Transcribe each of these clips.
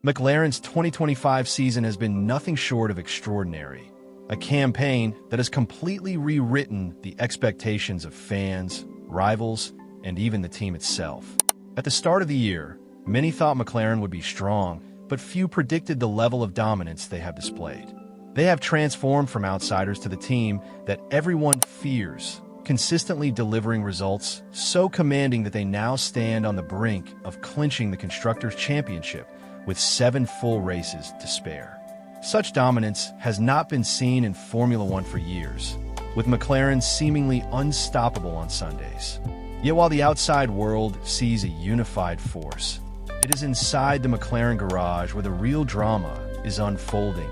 McLaren's 2025 season has been nothing short of extraordinary, a campaign that has completely rewritten the expectations of fans, rivals, and even the team itself. At the start of the year, many thought McLaren would be strong, but few predicted the level of dominance they have displayed. They have transformed from outsiders to the team that everyone fears, consistently delivering results so commanding that they now stand on the brink of clinching the Constructors' Championship with 7 full races to spare. Such dominance has not been seen in Formula One for years, with McLaren seemingly unstoppable on Sundays. Yet while the outside world sees a unified force, it is inside the McLaren garage where the real drama is unfolding,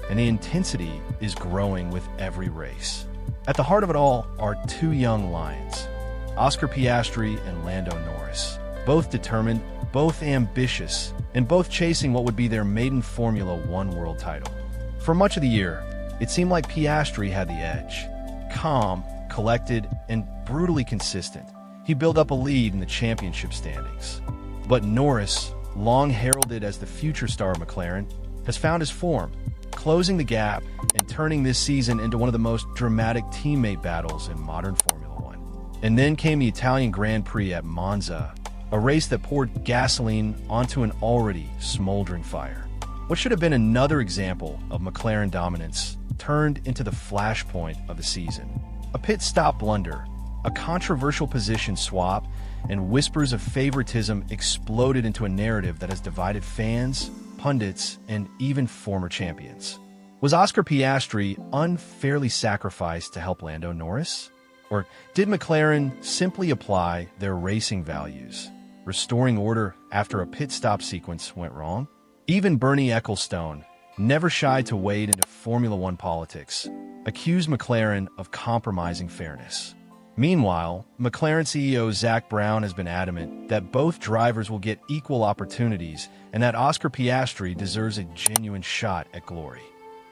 and the intensity is growing with every race. At the heart of it all are 2 young lions, Oscar Piastri and Lando Norris, both determined, both ambitious, and both chasing what would be their maiden Formula One world title. For much of the year, it seemed like Piastri had the edge. Calm, collected, and brutally consistent, he built up a lead in the championship standings. But Norris, long heralded as the future star of McLaren, has found his form, closing the gap and turning this season into one of the most dramatic teammate battles in modern Formula One. And then came the Italian Grand Prix at Monza, a race that poured gasoline onto an already smoldering fire. What should have been another example of McLaren dominance turned into the flashpoint of the season. A pit stop blunder, a controversial position swap, and whispers of favoritism exploded into a narrative that has divided fans, pundits, and even former champions. Was Oscar Piastri unfairly sacrificed to help Lando Norris? Or did McLaren simply apply their racing values, restoring order after a pit stop sequence went wrong? Even Bernie Ecclestone, never shy to wade into Formula One politics, accused McLaren of compromising fairness. Meanwhile, McLaren CEO Zak Brown has been adamant that both drivers will get equal opportunities and that Oscar Piastri deserves a genuine shot at glory.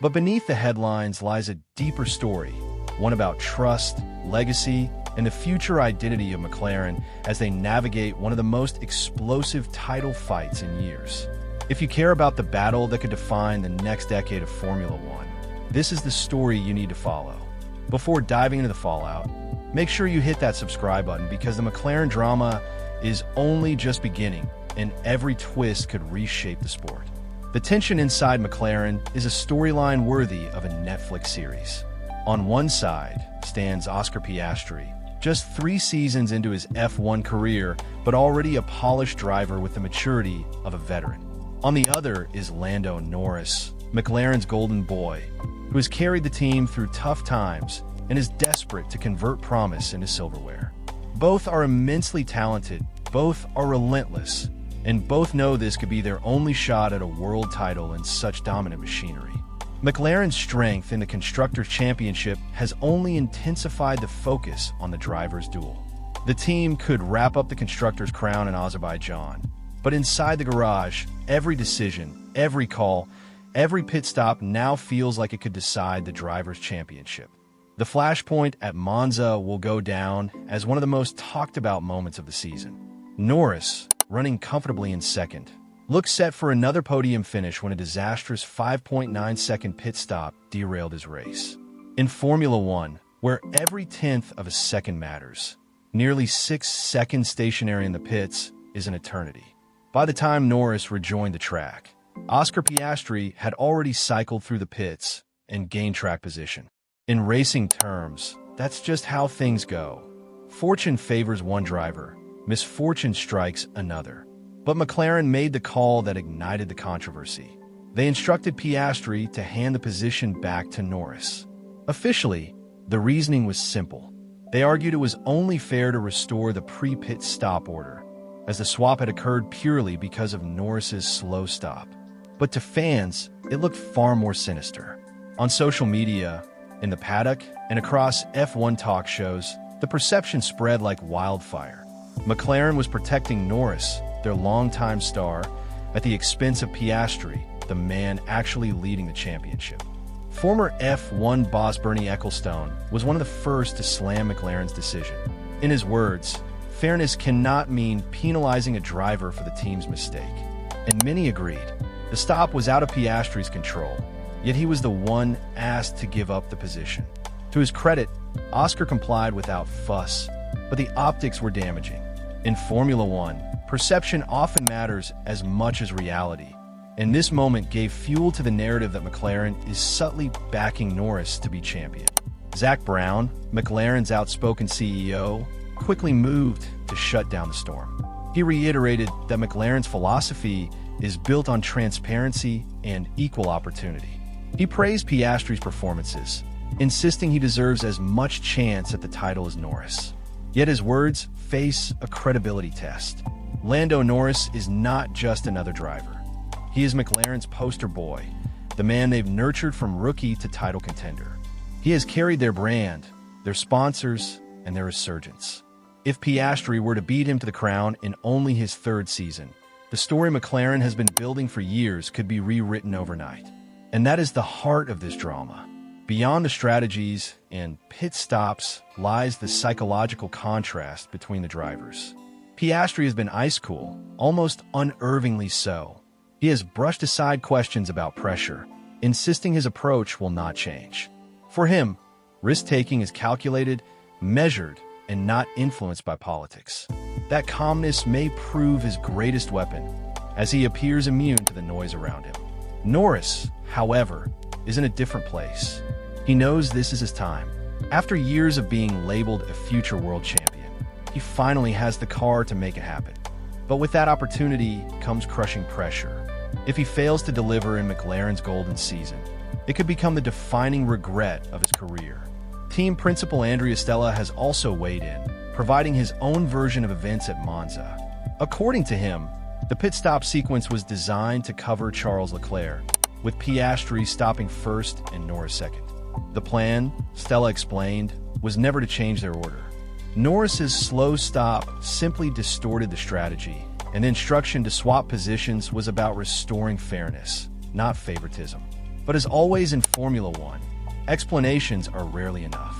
But beneath the headlines lies a deeper story, one about trust, legacy, and the future identity of McLaren as they navigate one of the most explosive title fights in years. If you care about the battle that could define the next decade of Formula One, this is the story you need to follow. Before diving into the fallout, make sure you hit that subscribe button because the McLaren drama is only just beginning and every twist could reshape the sport. The tension inside McLaren is a storyline worthy of a Netflix series. On one side stands Oscar Piastri, just 3 seasons into his F1 career, but already a polished driver with the maturity of a veteran. On the other is Lando Norris, McLaren's golden boy, who has carried the team through tough times and is desperate to convert promise into silverware. Both are immensely talented, both are relentless, and both know this could be their only shot at a world title in such dominant machinery. McLaren's strength in the Constructors' Championship has only intensified the focus on the drivers' duel. The team could wrap up the Constructors' crown in Azerbaijan, but inside the garage, every decision, every call, every pit stop now feels like it could decide the drivers' championship. The flashpoint at Monza will go down as one of the most talked about moments of the season. Norris, running comfortably in second, looks set for another podium finish when a disastrous 5.9-second pit stop derailed his race. In Formula One, where every tenth of a second matters, nearly 6 seconds stationary in the pits is an eternity. By the time Norris rejoined the track, Oscar Piastri had already cycled through the pits and gained track position. In racing terms, that's just how things go. Fortune favors one driver, misfortune strikes another. But McLaren made the call that ignited the controversy. They instructed Piastri to hand the position back to Norris. Officially, the reasoning was simple. They argued it was only fair to restore the pre-pit stop order, as the swap had occurred purely because of Norris's slow stop. But to fans, it looked far more sinister. On social media, in the paddock, and across F1 talk shows, the perception spread like wildfire. McLaren was protecting Norris, their longtime star, at the expense of Piastri, the man actually leading the championship. Former F1 boss Bernie Ecclestone was one of the first to slam McLaren's decision. In his words, fairness cannot mean penalizing a driver for the team's mistake. And many agreed. The stop was out of Piastri's control, yet he was the one asked to give up the position. To his credit, Oscar complied without fuss, but the optics were damaging. In Formula One, perception often matters as much as reality, and this moment gave fuel to the narrative that McLaren is subtly backing Norris to be champion. Zak Brown, McLaren's outspoken CEO, quickly moved to shut down the storm. He reiterated that McLaren's philosophy is built on transparency and equal opportunity. He praised Piastri's performances, insisting he deserves as much chance at the title as Norris. Yet his words face a credibility test. Lando Norris is not just another driver. He is McLaren's poster boy, the man they've nurtured from rookie to title contender. He has carried their brand, their sponsors, and their resurgence. If Piastri were to beat him to the crown in only his third season, the story McLaren has been building for years could be rewritten overnight. And that is the heart of this drama. Beyond the strategies and pit stops lies the psychological contrast between the drivers. Piastri has been ice cool, almost unnervingly so. He has brushed aside questions about pressure, insisting his approach will not change. For him, risk-taking is calculated, measured, and not influenced by politics. That calmness may prove his greatest weapon, as he appears immune to the noise around him. Norris, however, is in a different place. He knows this is his time. After years of being labeled a future world champion, he finally has the car to make it happen. But with that opportunity comes crushing pressure. If he fails to deliver in McLaren's golden season, it could become the defining regret of his career. Team principal Andrea Stella has also weighed in, providing his own version of events at Monza. According to him, the pit stop sequence was designed to cover Charles Leclerc, with Piastri stopping first and Norris second. The plan, Stella explained, was never to change their order. Norris's slow stop simply distorted the strategy, and the instruction to swap positions was about restoring fairness, not favoritism. But as always in Formula One, explanations are rarely enough.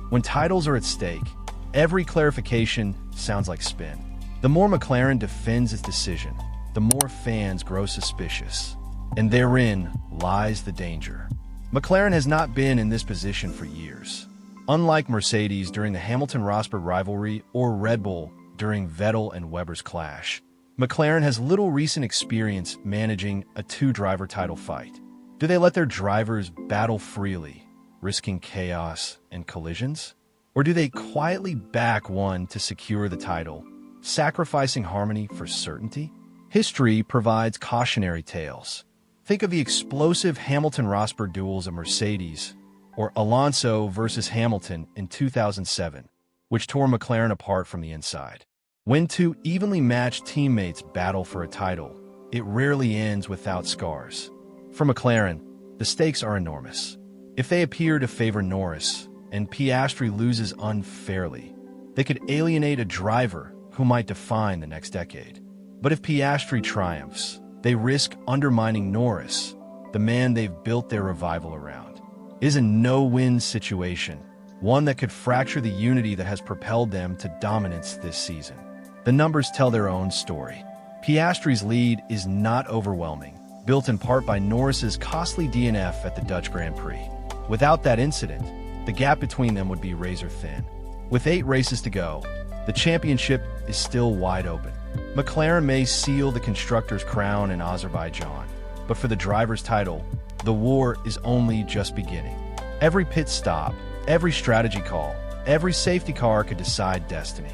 When titles are at stake, every clarification sounds like spin. The more McLaren defends its decision, the more fans grow suspicious. And therein lies the danger. McLaren has not been in this position for years. Unlike Mercedes during the Hamilton-Rosberg rivalry or Red Bull during Vettel and Webber's clash, McLaren has little recent experience managing a two-driver title fight. Do they let their drivers battle freely, risking chaos and collisions? Or do they quietly back one to secure the title, sacrificing harmony for certainty? History provides cautionary tales. Think of the explosive Hamilton-Rosberg duels at Mercedes, or Alonso versus Hamilton in 2007, which tore McLaren apart from the inside. When two evenly matched teammates battle for a title, it rarely ends without scars. For McLaren, the stakes are enormous. If they appear to favor Norris, and Piastri loses unfairly, they could alienate a driver who might define the next decade. But if Piastri triumphs, they risk undermining Norris, the man they've built their revival around. It is a no-win situation, one that could fracture the unity that has propelled them to dominance this season. The numbers tell their own story. Piastri's lead is not overwhelming, built in part by Norris's costly DNF at the Dutch Grand Prix. Without that incident, the gap between them would be razor-thin. With 8 races to go, the championship is still wide open. McLaren may seal the constructors' crown in Azerbaijan, but for the driver's title, the war is only just beginning. Every pit stop, every strategy call, every safety car could decide destiny.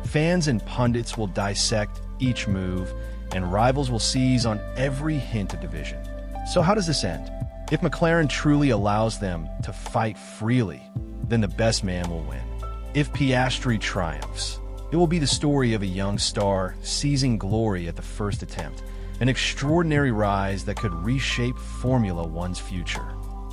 Fans and pundits will dissect each move, and rivals will seize on every hint of division. So how does this end? If McLaren truly allows them to fight freely, then the best man will win. If Piastri triumphs, it will be the story of a young star seizing glory at the first attempt, an extraordinary rise that could reshape Formula One's future.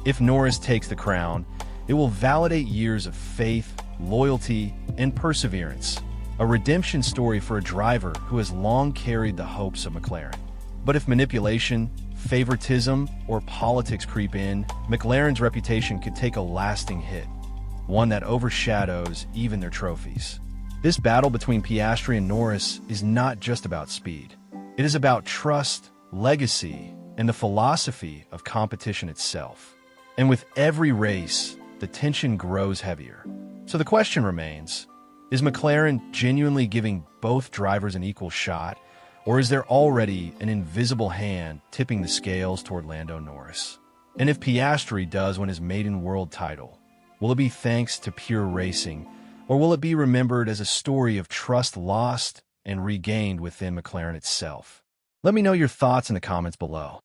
If Norris takes the crown, it will validate years of faith, loyalty, and perseverance, a redemption story for a driver who has long carried the hopes of McLaren. But if manipulation, favoritism, or politics creep in, McLaren's reputation could take a lasting hit, one that overshadows even their trophies. This battle between Piastri and Norris is not just about speed. It is about trust, legacy, and the philosophy of competition itself. And with every race, the tension grows heavier. So the question remains, is McLaren genuinely giving both drivers an equal shot, or is there already an invisible hand tipping the scales toward Lando Norris? And if Piastri does win his maiden world title, will it be thanks to pure racing, or will it be remembered as a story of trust lost and regained within McLaren itself? Let me know your thoughts in the comments below.